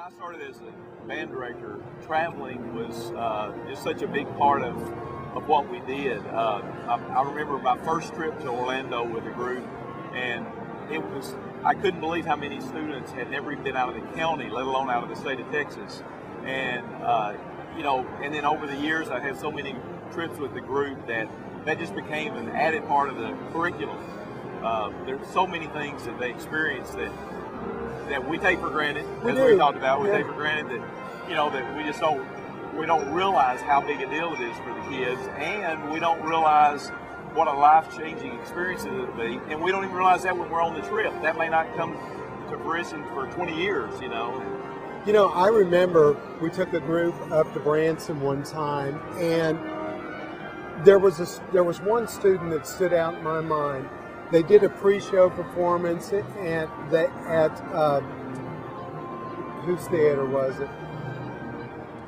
I started as a band director, traveling was just such a big part of what we did. I remember my first trip to Orlando with a group, and I couldn't believe how many students had never even been out of the county, let alone out of the state of Texas. And, and then over the years, I had so many trips with the group that just became an added part of the curriculum. There's so many things that they experience that we take for granted, as we talked about. We take for granted that we just don't realize how big a deal it is for the kids, and we don't realize what a life-changing experience it will be, and we don't even realize that when we're on the trip. That may not come to fruition for 20 years, I remember we took a group up to Branson one time, and there was one student that stood out in my mind. They did a pre-show performance at whose theater was it?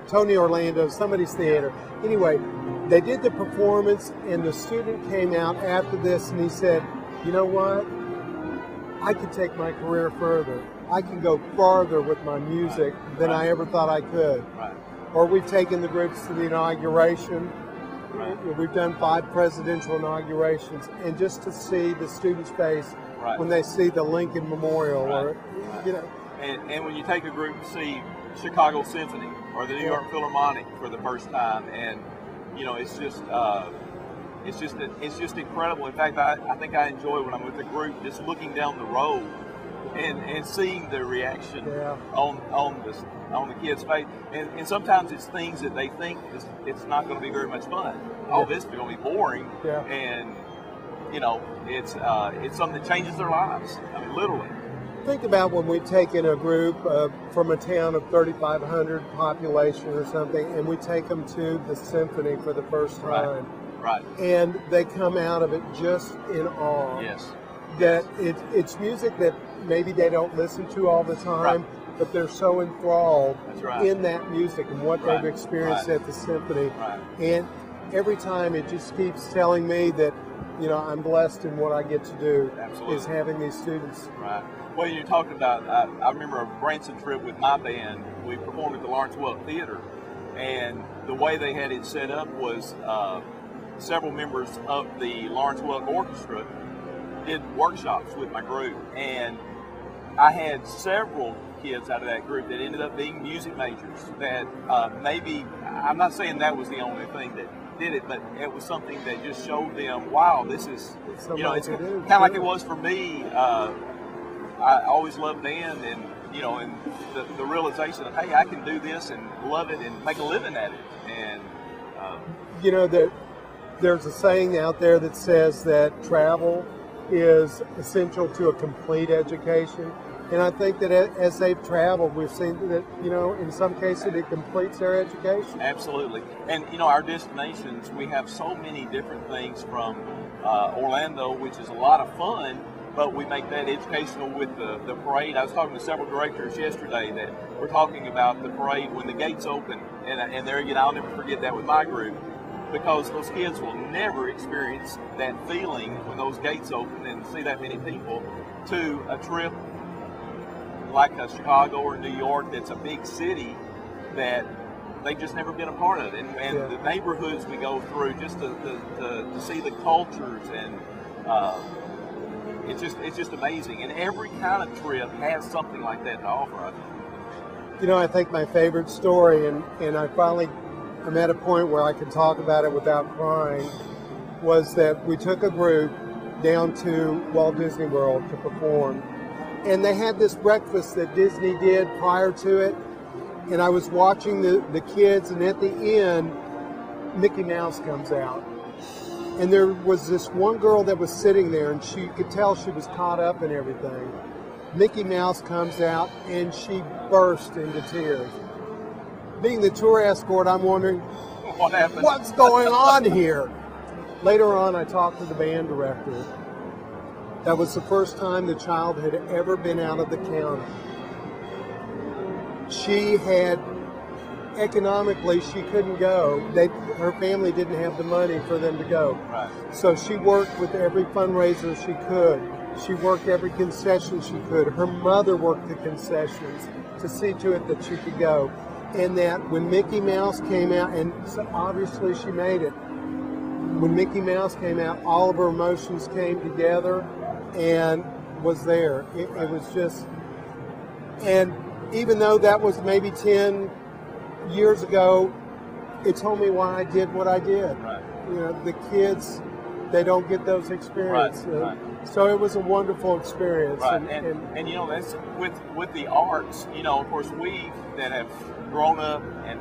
Tony Orlando, somebody's theater. Anyway, they did the performance, and the student came out after this, and he said, "You know what? I could take my career further. I can go farther with my music than I ever thought I could." Right. Or we've taken the groups to the inauguration. Right. We've done 5 presidential inaugurations, and just to see the student's face when they see the Lincoln Memorial, or and when you take a group to see Chicago Symphony or the New York Philharmonic for the first time, and it's just incredible. In fact, I think I enjoy when I'm with the group just looking down the road and seeing the reaction on the kids' face. And sometimes it's things that they think it's not going to be very much fun. Oh, this is going to be boring. Yeah. And it's something that changes their lives. I mean, literally. Think about when we've taken a group from a town of 3,500 population or something, and we take them to the symphony for the first time. Right. And they come out of it just in awe. Yes. That it's music that maybe they don't listen to all the time, but they're so enthralled in that music and what they've experienced at the symphony. Right. And every time it just keeps telling me that, I'm blessed in what I get to do. Absolutely. Is having these students. Right. Well, you're talking about, I remember a Branson trip with my band. We performed at the Lawrence Welk Theater, and the way they had it set up was several members of the Lawrence Welk Orchestra did workshops with my group, and I had several kids out of that group that ended up being music majors that maybe, I'm not saying that was the only thing that did it, but it was something that just showed them, wow, this is, it's kind of like it was for me. I always loved band, and and the realization of, hey, I can do this and love it and make a living at it. And there's a saying out there that says that travel is essential to a complete education, and I think that as they've traveled, we've seen that in some cases it completes their education. Absolutely. And our destinations, we have so many different things from Orlando, which is a lot of fun, but we make that educational with the parade. I was talking to several directors yesterday that were talking about the parade when the gates open, and there again, I'll never forget that with my group, because those kids will never experience that feeling when those gates open and see that many people, to a trip like Chicago or New York that's a big city that they've just never been a part of. And the neighborhoods we go through, just to see the cultures, and it's just amazing. And every kind of trip has something like that to offer. I think my favorite story, and I'm at a point where I can talk about it without crying, was that we took a group down to Walt Disney World to perform. And they had this breakfast that Disney did prior to it. And I was watching the kids, and at the end, Mickey Mouse comes out. And there was this one girl that was sitting there, and she could tell she was caught up in everything. Mickey Mouse comes out, and she burst into tears. Being the tour escort, I'm wondering, what happened? What's going on here? Later on, I talked to the band director. That was the first time the child had ever been out of the county. She had, economically, she couldn't go. Her family didn't have the money for them to go. Right. So she worked with every fundraiser she could. She worked every concession she could. Her mother worked the concessions to see to it that she could go. And that when Mickey Mouse came out, and so obviously she made it, when Mickey Mouse came out, all of her emotions came together and was there. It was just, and even though that was maybe 10 years ago, it told me why I did what I did. Right. You know, the kids, they don't get those experiences. Right. So it was a wonderful experience. Right. And you know, that's with the arts, you know, of course, we that have grown up and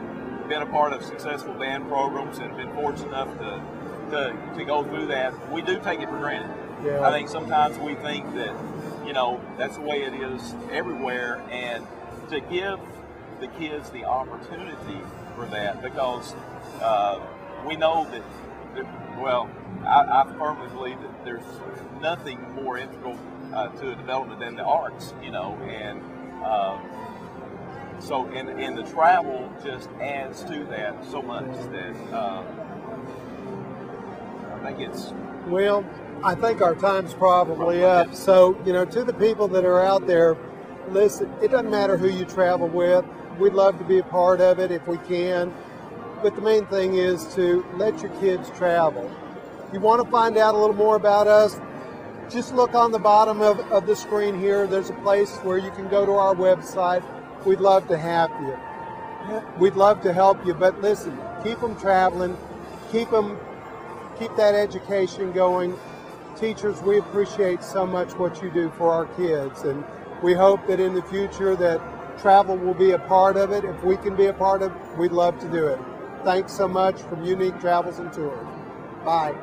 been a part of successful band programs and been fortunate enough to go through that, we do take it for granted. Yeah. I think sometimes we think that, you know, that's the way it is everywhere, and to give the kids the opportunity for that, because we know that well, I firmly believe that there's nothing more integral to a development than the arts, you know, and so and the travel just adds to that so much that I think it's. Well, I think our time's probably up. So, you know, to the people that are out there, listen, it doesn't matter who you travel with. We'd love to be a part of it if we can. But the main thing is to let your kids travel. If you want to find out a little more about us, just look on the bottom of the screen here. There's a place where you can go to our website. We'd love to have you. We'd love to help you. But listen, keep them traveling. Keep that education going. Teachers, we appreciate so much what you do for our kids. And we hope that in the future that travel will be a part of it. If we can be a part of it, we'd love to do it. Thanks so much from Unique Travels and Tours. Bye.